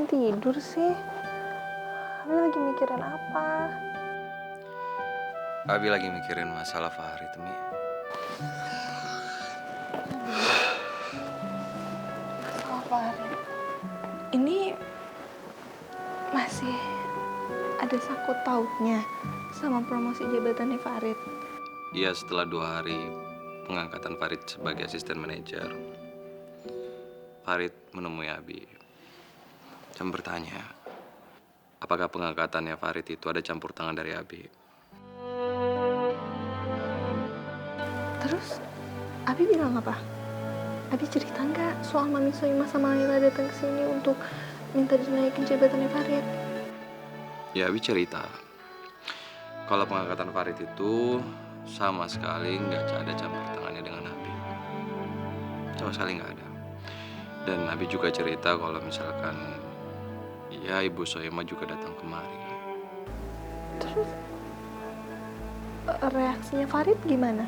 belum tidur sih? Abi lagi mikirin apa? Abi lagi mikirin masalah Farid, Mi. Masalah Farid. Ini masih ada sangkut pautnya sama promosi jabatannya Farid. Iya, setelah 2 hari pengangkatan Farid sebagai asisten manajer, Farid menemui Abi dan bertanya, apakah pengangkatannya Farid itu ada campur tangan dari Abi? Terus Abi bilang apa? Abi cerita nggak soal Mami Soimah sama Laila datang ke sini untuk minta dinaikin jabatannya Farid? Ya, Abi cerita kalau pengangkatan Farid itu sama sekali nggak ada campur tangannya dengan Abi. Sama sekali nggak ada. Dan Abi juga cerita kalau misalkan ya Ibu Soimah juga datang kemari. Terus reaksinya Farid gimana?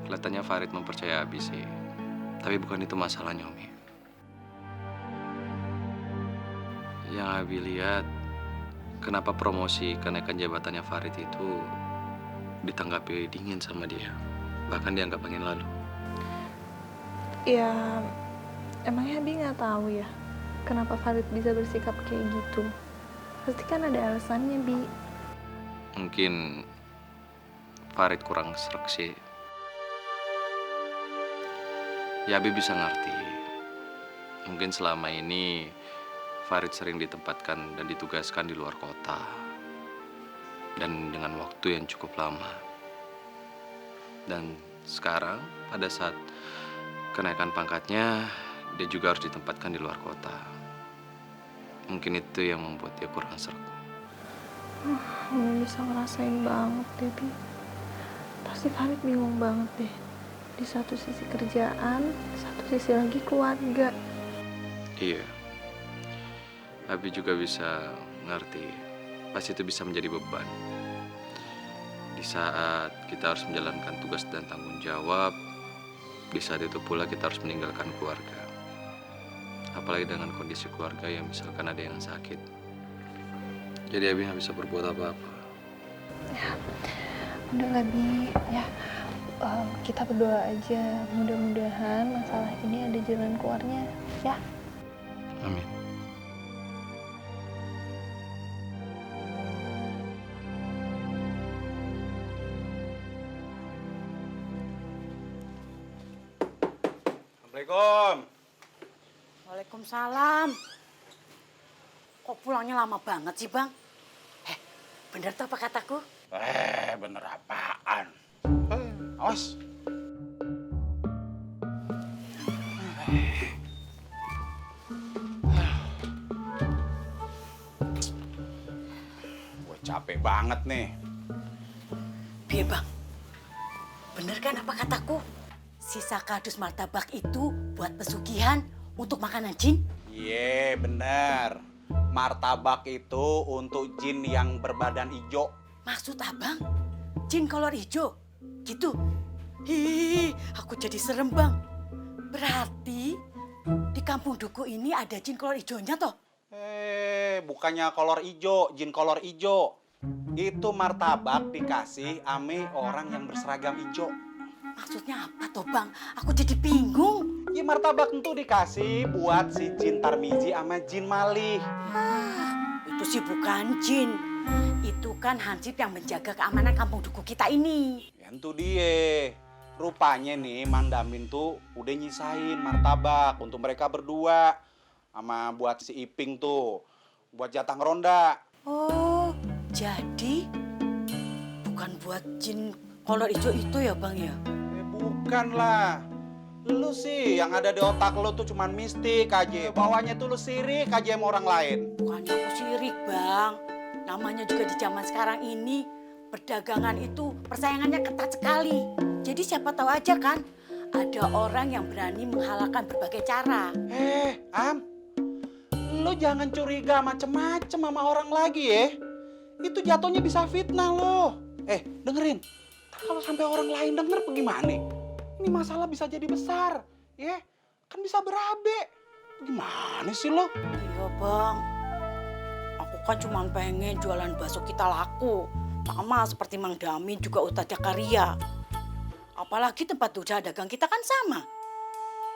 Kelihatannya Farid mempercayai Abi sih. Tapi bukan itu masalahnya, Umi. Yang Abi lihat, kenapa promosi kenaikan jabatannya Farid itu ditanggapi dingin sama dia. Bahkan dianggap angin lalu. Ya, emangnya Abi nggak tahu ya kenapa Farid bisa bersikap kayak gitu? Pasti kan ada alasannya, Bi. Mungkin Farid kurang srek sih. Ya, Abi bisa ngerti. Mungkin selama ini Farid sering ditempatkan dan ditugaskan di luar kota. Dan dengan waktu yang cukup lama. Dan sekarang pada saat kenaikan pangkatnya, dia juga harus ditempatkan di luar kota. Mungkin itu yang membuat dia kurang srek. Mami bisa ngerasain banget deh, Bi. Pasti Farid bingung banget deh. Di satu sisi kerjaan, satu sisi lagi keluarga. Iya. Abi juga bisa ngerti. Pasti itu bisa menjadi beban. Di saat kita harus menjalankan tugas dan tanggung jawab, di saat itu pula kita harus meninggalkan keluarga. Apalagi dengan kondisi keluarga yang misalkan ada yang sakit. Jadi Abi nggak bisa berbuat apa-apa. Ya, udah lah, Bi. Ya, kita berdoa aja. Mudah-mudahan masalah ini ada jalan keluarnya, ya. Amin. Assalamualaikum. Waalaikumsalam. Kok pulangnya lama banget sih, Bang? Bener tuh apa kataku? Bener apaan? Awas. Gue capek banget nih. Biar, Bang. Bener kan apa kataku? Sisa kardus martabak itu buat pesugihan untuk makanan jin? Iya, bener. Martabak itu untuk jin yang berbadan hijau. Maksud abang, jin kolor hijau? Gitu? Hihihi, aku jadi serem, Bang. Berarti di kampung Duku ini ada jin kolor hijaunya toh? Bukannya kolor hijau, jin kolor hijau. Itu martabak dikasih ame orang yang berseragam hijau. Maksudnya apa toh, Bang? Aku jadi bingung. Ya martabak itu dikasih buat si jin Tarmizi sama jin Malih. Itu sih bukan jin. Itu kan hansip yang menjaga keamanan kampung Duku kita ini. Itu dia. Rupanya nih Mandamin tuh udah nyisain martabak untuk mereka berdua. Sama buat si Iping tuh. Buat jatah ronda. Oh, jadi bukan buat jin kolor hijau itu ya, Bang ya? Bukan lah. Lu sih yang ada di otak lu tuh cuman mistik aja. Bawahnya tuh lu sirik aja sama orang lain. Bukannya aku sirik, Bang. Namanya juga di zaman sekarang ini, perdagangan itu persaingannya ketat sekali. Jadi siapa tahu aja kan, ada orang yang berani menghalalkan berbagai cara. Am, lu jangan curiga macem-macem sama orang lagi ya. Itu jatuhnya bisa fitnah lo. Dengerin. Kalau sampai orang lain denger bagaimana? Ini masalah bisa jadi besar, ya? Kan bisa berabe. Gimana sih lo? Iya bang, aku kan cuma pengen jualan bakso kita laku. Sama seperti Mang Damin juga Ustadz Jakaria. Apalagi tempat usaha dagang kita kan sama.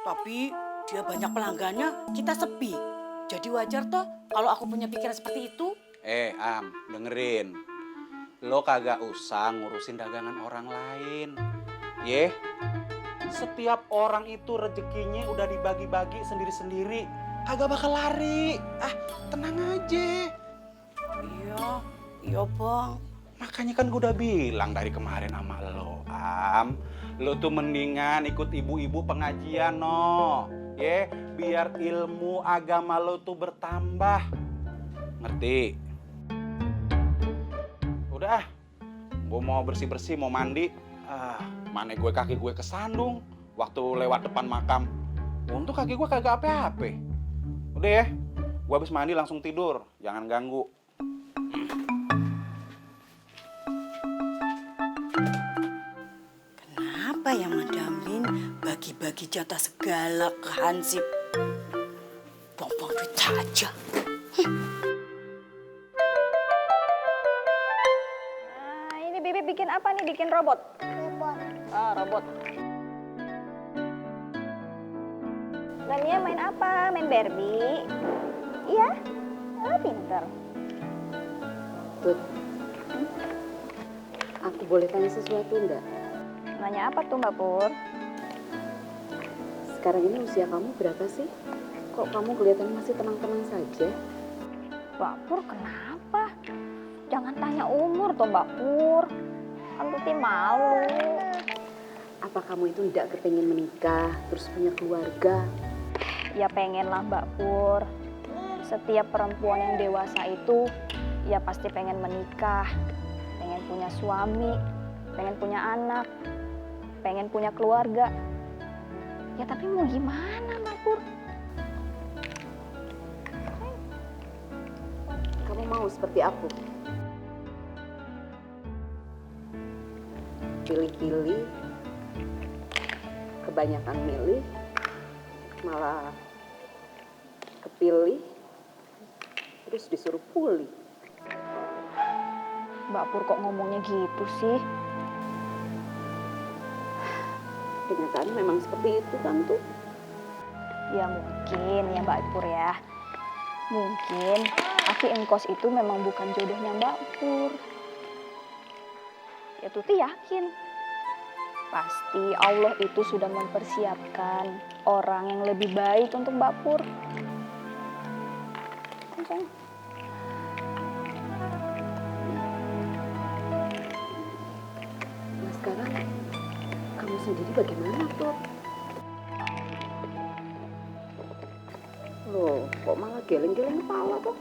Tapi dia banyak pelanggannya, kita sepi. Jadi wajar toh kalau aku punya pikiran seperti itu. Am, dengerin. Lo kagak usah ngurusin dagangan orang lain. Ye, setiap orang itu rezekinya udah dibagi-bagi sendiri-sendiri. Kagak bakal lari. Ah, tenang aja. Iya bang. Makanya kan gue udah bilang dari kemarin sama lo, Am. Lo tuh mendingan ikut ibu-ibu pengajian, no. Ye, biar ilmu agama lo tuh bertambah. Ngerti? Udah, gue mau bersih-bersih, mau mandi. Mana gue kaki gue kesandung waktu lewat depan makam. Untung kaki gue kagak apa-apa. Udah ya, gue habis mandi langsung tidur. Jangan ganggu. Kenapa ya Mang Damin bagi-bagi jatah segala ke Hansip? Buang-buang duit saja. Nah, ini Bibi bikin apa nih? Bikin robot? Robot. Ah, robot. Nania main apa? Main Barbie? Iya? Ah, pinter. Tut, aku boleh tanya sesuatu enggak? Nanya apa tuh Mbak Pur? Sekarang ini usia kamu berapa sih? Kok kamu kelihatan masih tenang-tenang saja? Mbak Pur kenapa? Jangan tanya umur tuh Mbak Pur. Kan Tuti malu. Apa kamu itu tidak kepingin menikah, terus punya keluarga? Ya pengen lah Mbak Pur. Setiap perempuan yang dewasa itu ya pasti pengen menikah, pengen punya suami, pengen punya anak, pengen punya keluarga. Ya tapi mau gimana Mbak Pur? Kamu mau seperti aku? Pilih-pilih, kebanyakan milih, malah kepilih, terus disuruh pulih. Mbak Pur kok ngomongnya gitu sih? Kenyataannya memang seperti itu kan tuh. Ya mungkin ya Mbak Pur ya. Mungkin Aki Engkos itu memang bukan jodohnya Mbak Pur. Ya Tuti yakin. Pasti Allah itu sudah mempersiapkan orang yang lebih baik untuk Mbak Pur. Nah sekarang kamu sendiri bagaimana tuh? Loh, kok malah geleng-geleng kepala tuh?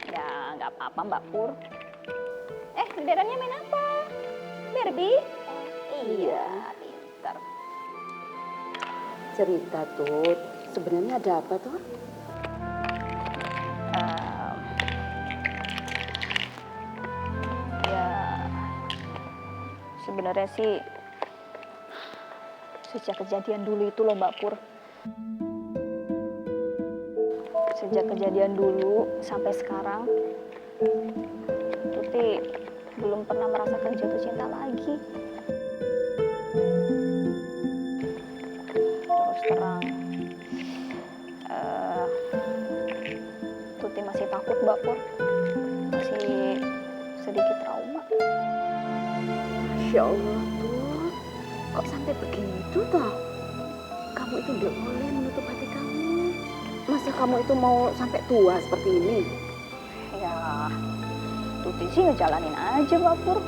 Ya nggak apa-apa Mbak Pur. Benerannya main apa? Barbie? Iya, pintar. Cerita tuh, sebenarnya ada apa tuh? Ya sebenarnya sih sejak kejadian dulu itu loh Mbak Pur. Sejak kejadian dulu sampai sekarang, Tuti belum pernah merasakan jatuh cinta lagi. Terus terang, Tuti masih takut Mbak Pur, masih sedikit trauma. Masya Allah tuh, kok sampai begitu toh? Kamu itu udah boleh menutup hati kamu. Masa kamu itu mau sampai tua seperti ini? Ya, Tuti sih ngejalanin aja Mbak Pur.